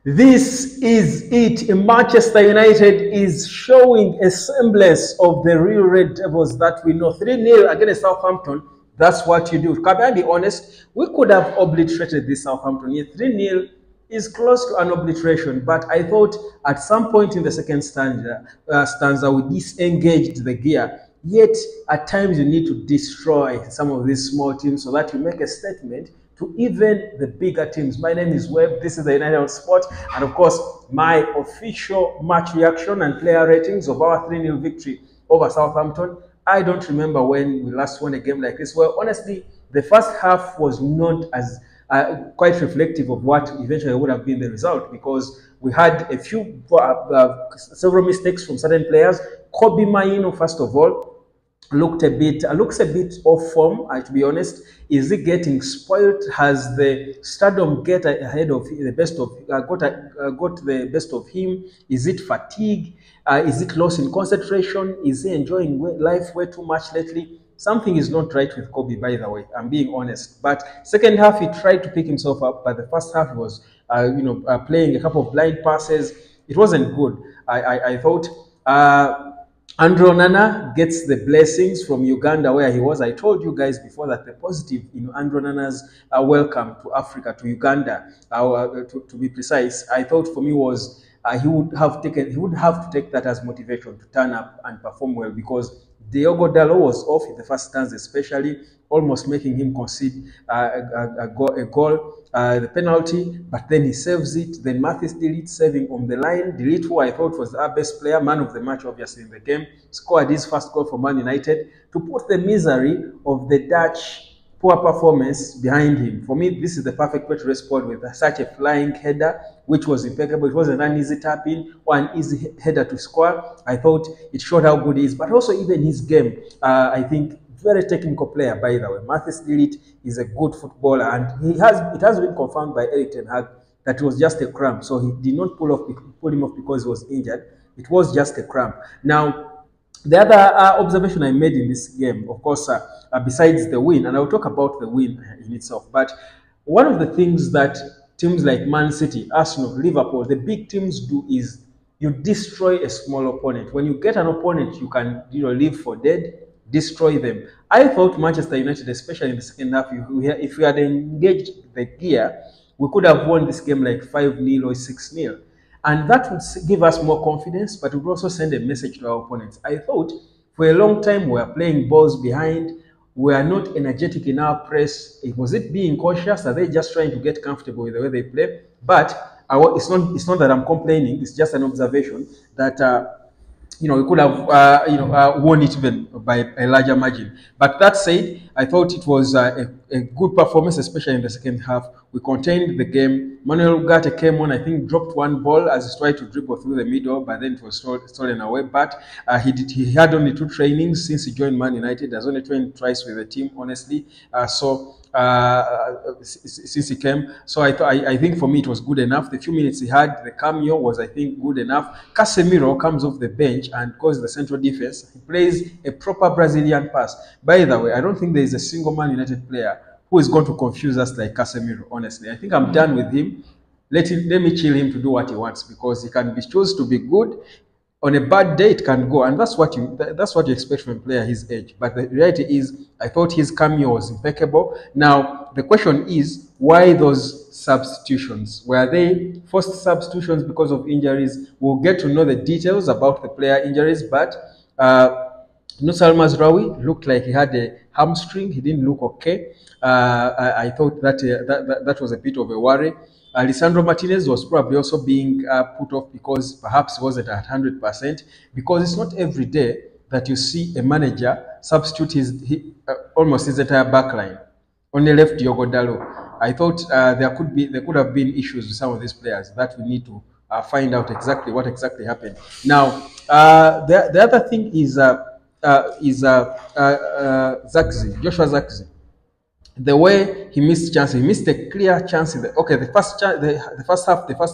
This is it. Manchester United is showing a semblance of the real Red Devils that we know. 3-0 against Southampton. That's what you do. Can I be honest? We could have obliterated this Southampton. 3-0 is close to an obliteration, but I thought at some point in the second stanza we disengaged the gear. Yet, at times you need to destroy some of these small teams so that you make a statement to even the bigger teams. My name is Webb. This is the United on Sport, and of course, my official match reaction and player ratings of our 3-0 victory over Southampton. I don't remember when we last won a game like this. Well, honestly, the first half was not as quite reflective of what eventually would have been the result, because we had a few several mistakes from certain players. Kobe Maino, first of all, looks a bit off form, to be honest. Is he getting spoiled? Has the stardom get ahead of the best of got the best of him? Is it fatigue? Is it loss in concentration? Is he enjoying life way too much lately? Something is not right with Kobe, by the way. I'm being honest. But second half, he tried to pick himself up, but the first half he was playing a couple of blind passes. It wasn't good. I thought. ONANA gets the blessings from Uganda, where he was. I told you guys before that the positive in ONANA's welcome to Africa, to Uganda, to be precise, I thought for me was he would have to take that as motivation to turn up and perform well, because Diogo Dalot was off in the first stance, especially, almost making him concede a goal, the penalty, but then he saves it. Then Mathis de Ligt saving on the line. De Ligt, who I thought was our best player, man of the match obviously in the game, scored his first goal for Man United to put the misery of the Dutch poor performance behind him. For me, this is the perfect way to respond with such a flying header, which was impeccable. It wasn't an easy tap-in or an easy header to score. I thought it showed how good he is, but also even his game, I think, very technical player, by the way. Mathis de Ligt is a good footballer, and it has been confirmed by Erik ten Hag that it was just a cramp. So he did not pull him off because he was injured. It was just a cramp. Now, the other observation I made in this game, of course, besides the win, and I'll talk about the win in itself, but one of the things that teams like Man City, Arsenal, Liverpool, the big teams do is you destroy a small opponent. When you get an opponent you can leave for dead, destroy them. I thought Manchester United, especially in the second half, if we had engaged the gear, we could have won this game like 5-0 or 6-0. And that would give us more confidence, but it would also send a message to our opponents. I thought for a long time we were playing balls behind. We are not energetic in our press. Was it being cautious? Are they just trying to get comfortable with the way they play? But it's not that I'm complaining. It's just an observation that we could have won it even by a larger margin. But that said, I thought it was a good performance, especially in the second half. We contained the game. Manuel Ugarte came on, I think, dropped one ball as he tried to dribble through the middle, but then it was stolen away. But he had only 2 trainings since he joined Man United. Has only trained twice with the team, honestly. Since he came, so I think for me it was good enough. The few minutes he had, the cameo was, I think, good enough. Casemiro comes off the bench and goes the central defense. He plays a proper Brazilian pass. By the way, I don't think there is a single Man United player who is going to confuse us like Casemiro, honestly. I think I'm done with him. Let me chill him to do what he wants, because he can be chosen to be good. On a bad day, it can go, and that's what you expect from a player his age. But the reality is, I thought his cameo was impeccable. Now, the question is, why those substitutions? Were they forced substitutions because of injuries? We'll get to know the details about the player injuries, but Nusa Mazraoui looked like he had a hamstring. He didn't look okay. I thought that was a bit of a worry. Lisandro Martinez was probably also being put off because perhaps he wasn't at 100%, because it's not every day that you see a manager substitute almost his entire backline. Only left Diogo Dalot. I thought there could have been issues with some of these players that we need to find out exactly what happened. Now, the other thing is Joshua Zirkzee. The way he missed chances, he missed a clear chance. The first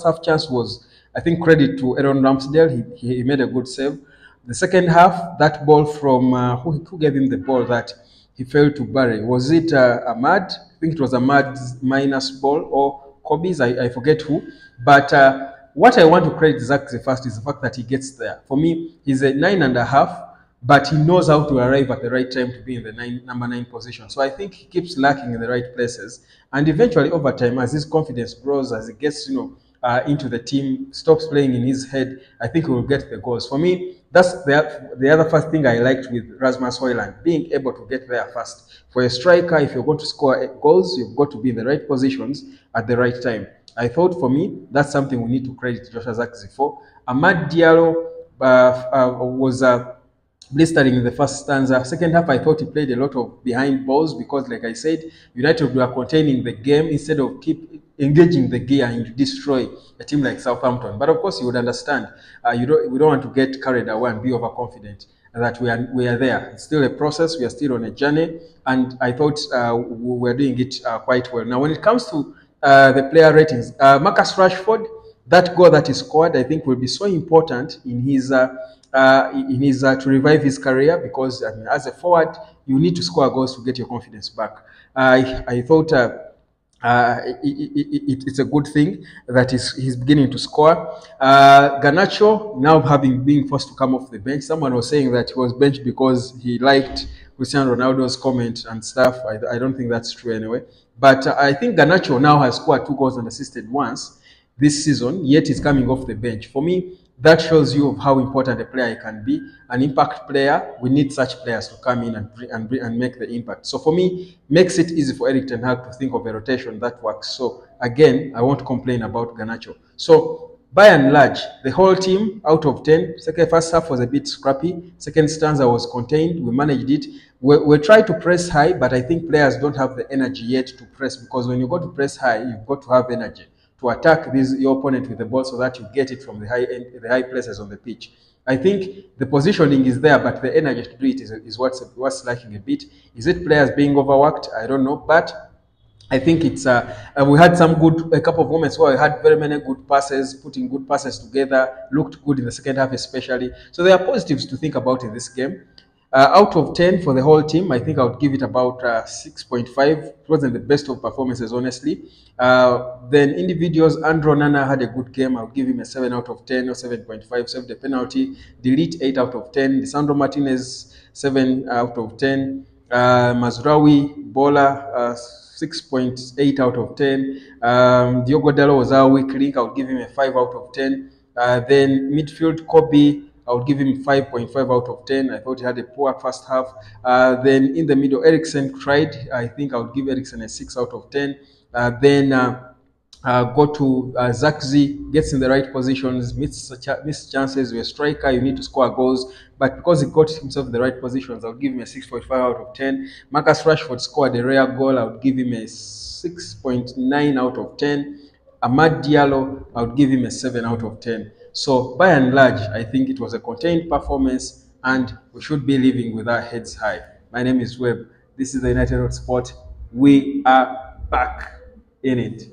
half chance was, I think, credit to Aaron Ramsdale. He made a good save. The second half, that ball from who gave him the ball that he failed to bury? Was it AMAD? I think it was AMAD's minus ball, or Kobe's, I forget who. But what I want to credit Zach first is the fact that he gets there. For me, he's a 9.5, but he knows how to arrive at the right time to be in the number 9 position. So I think he keeps lacking in the right places. And eventually, over time, as his confidence grows, as he gets, into the team, stops playing in his head, I think he will get the goals. For me, that's the other first thing I liked with Rasmus Højlund, being able to get there first. For a striker, if you're going to score goals, you've got to be in the right positions at the right time. I thought, for me, that's something we need to credit Joshua Zirkzee for. Amad Diallo was blistering in the first stanza. Second half, I thought he played a lot of behind balls because, like I said, United were containing the game instead of keep engaging the gear and destroy a team like Southampton. But of course, you would understand. We don't want to get carried away and be overconfident that we are there. It's still a process. We are still on a journey, and I thought we were doing it quite well. Now, when it comes to the player ratings, Marcus Rashford, that goal that he scored, I think, will be so important in his to revive his career, because I mean, as a forward, you need to score goals to get your confidence back. I thought it's a good thing that he's beginning to score. Garnacho, now being forced to come off the bench. Someone was saying that he was benched because he liked Cristiano Ronaldo's comment and stuff. I don't think that's true anyway. But I think Garnacho now has scored 2 goals and assisted once this season, yet he's coming off the bench. For me, that shows you of how important a player can be. An impact player, we need such players to come in and make the impact. So for me, makes it easy for Erik ten Hag to think of a rotation that works. So again, I won't complain about Garnacho. So by and large, the whole team out of 10, first half was a bit scrappy. Second stanza was contained. We managed it. We tried to press high, but I think players don't have the energy yet to press, because when you go to press high, you've got to have energy to attack your opponent with the ball so that you get it from the high places on the pitch. I think the positioning is there, but the energy to do it is what's lacking a bit. Is it players being overworked? I don't know, but I think it's we had a couple of moments where we had very many good passes, putting good passes together, looked good in the second half especially. So there are positives to think about in this game. Out of 10 for the whole team, I think I would give it about 6.5. It wasn't the best of performances, honestly. Then individuals, ONANA had a good game. I would give him a 7 out of 10 or 7.5. Saved the penalty. Delete 8 out of 10. Lisandro Martinez, 7 out of 10. Mazraoui, Bola, 6.8 out of 10. Diogo Dalot was our weak link. I would give him a 5 out of 10. Then midfield, Kobe, I would give him 5.5 out of 10. I thought he had a poor first half. Then in the middle, Eriksen tried. I think I would give Eriksen a 6 out of 10. Then go to Zirkzee, gets in the right positions, missed chances. You're a striker, you need to score goals. But because he got himself in the right positions, I would give him a 6.5 out of 10. Marcus Rashford scored a rare goal. I would give him a 6.9 out of 10. Amad Diallo, I would give him a 7 out of 10. So by and large, I think it was a contained performance, and we should be living with our heads high. My name is Webb. This is the United Road Sport. We are back in it.